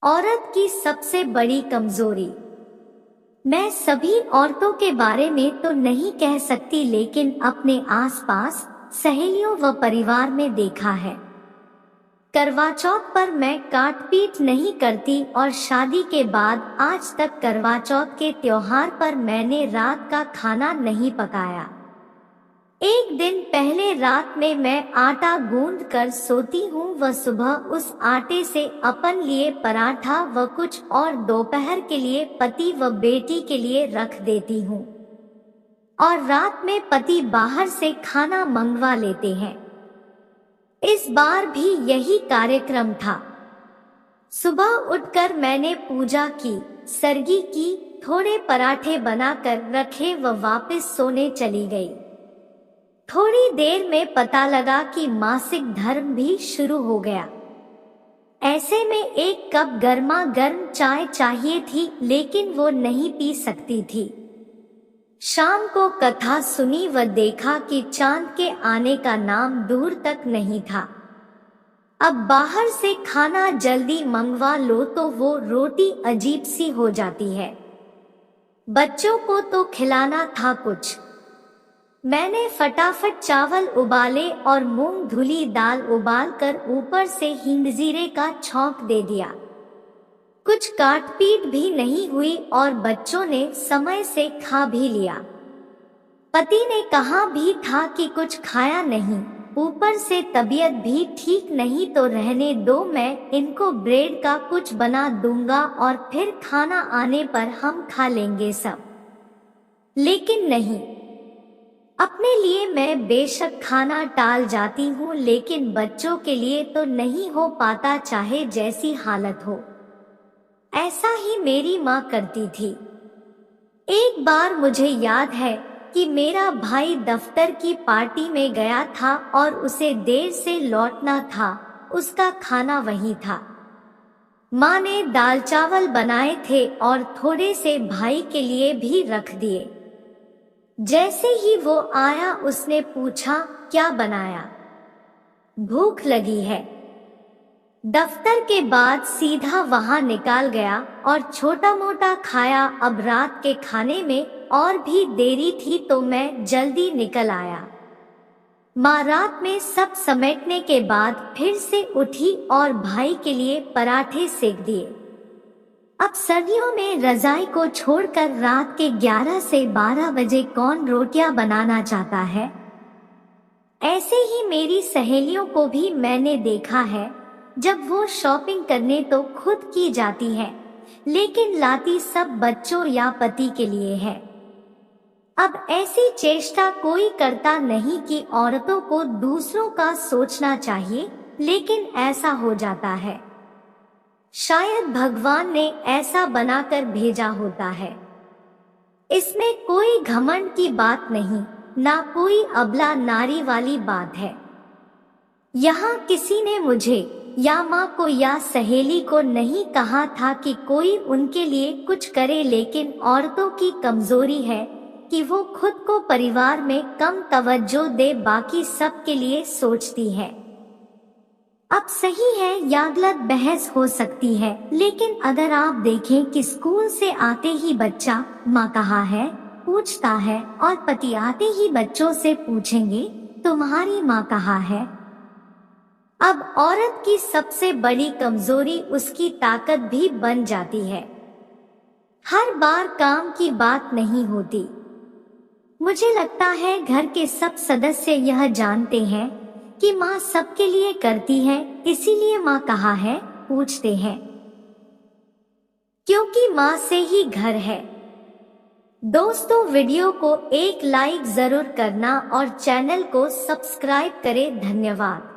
औरत की सबसे बड़ी कमजोरी। मैं सभी औरतों के बारे में तो नहीं कह सकती, लेकिन अपने आसपास सहेलियों व परिवार में देखा है। करवा चौथ पर मैं काट पीट नहीं करती और शादी के बाद आज तक करवा चौथ के त्योहार पर मैंने रात का खाना नहीं पकाया। एक दिन पहले रात में मैं आटा गूंद कर सोती हूँ व सुबह उस आटे से अपन लिए पराठा व कुछ और दोपहर के लिए पति व बेटी के लिए रख देती हूँ और रात में पति बाहर से खाना मंगवा लेते हैं। इस बार भी यही कार्यक्रम था। सुबह उठकर मैंने पूजा की, सरगी की, थोड़े पराठे बनाकर रखे व वापस सोने चली गई। थोड़ी देर में पता लगा कि मासिक धर्म भी शुरू हो गया। ऐसे में एक कप गर्मा गर्म चाय चाहिए थी, लेकिन वो नहीं पी सकती थी। शाम को कथा सुनी व देखा कि चांद के आने का नाम दूर तक नहीं था। अब बाहर से खाना जल्दी मंगवा लो तो वो रोटी अजीब सी हो जाती है। बच्चों को तो खिलाना था कुछ। मैंने फटाफट चावल उबाले और मूंग धुली दाल उबालकर ऊपर से हींग जीरे का छौंक दे दिया। कुछ काट पीट भी नहीं हुई और बच्चों ने समय से खा भी लिया। पति ने कहा भी था कि कुछ खाया नहीं, ऊपर से तबीयत भी ठीक नहीं, तो रहने दो, मैं इनको ब्रेड का कुछ बना दूंगा और फिर खाना आने पर हम खा लेंगे सब। लेकिन नहीं, अपने लिए मैं बेशक खाना टाल जाती हूँ, लेकिन बच्चों के लिए तो नहीं हो पाता, चाहे जैसी हालत हो। ऐसा ही मेरी माँ करती थी। एक बार मुझे याद है कि मेरा भाई दफ्तर की पार्टी में गया था और उसे देर से लौटना था, उसका खाना वही था। माँ ने दाल चावल बनाए थे और थोड़े से भाई के लिए भी रख दिए। जैसे ही वो आया उसने पूछा, क्या बनाया? भूख लगी है। दफ्तर के बाद सीधा वहां निकाल गया और छोटा मोटा खाया। अब रात के खाने में और भी देरी थी तो मैं जल्दी निकल आया। माँ रात में सब समेटने के बाद फिर से उठी और भाई के लिए पराठे सेक दिए। अब सर्दियों में रजाई को छोड़कर रात के 11 से 12 बजे कौन रोटियां बनाना चाहता है? ऐसे ही मेरी सहेलियों को भी मैंने देखा है। जब वो शॉपिंग करने तो खुद की जाती है, लेकिन लाती सब बच्चों या पति के लिए है। अब ऐसी चेष्टा कोई करता नहीं कि औरतों को दूसरों का सोचना चाहिए, लेकिन ऐसा हो जाता है। शायद भगवान ने ऐसा बनाकर भेजा होता है। इसमें कोई घमंड की बात नहीं, ना कोई अबला नारी वाली बात है। यहाँ किसी ने मुझे या माँ को या सहेली को नहीं कहा था कि कोई उनके लिए कुछ करे, लेकिन औरतों की कमजोरी है कि वो खुद को परिवार में कम तवज्जो दे, बाकी सब के लिए सोचती है। अब सही है या गलत बहस हो सकती है, लेकिन अगर आप देखें कि स्कूल से आते ही बच्चा माँ कहाँ है पूछता है और पति आते ही बच्चों से पूछेंगे तुम्हारी माँ कहाँ है। अब औरत की सबसे बड़ी कमजोरी उसकी ताकत भी बन जाती है। हर बार काम की बात नहीं होती। मुझे लगता है घर के सब सदस्य यह जानते हैं कि माँ सबके लिए करती है, इसीलिए माँ कहाँ है पूछते हैं, क्योंकि माँ से ही घर है। दोस्तों, वीडियो को एक लाइक जरूर करना और चैनल को सब्सक्राइब करें। धन्यवाद।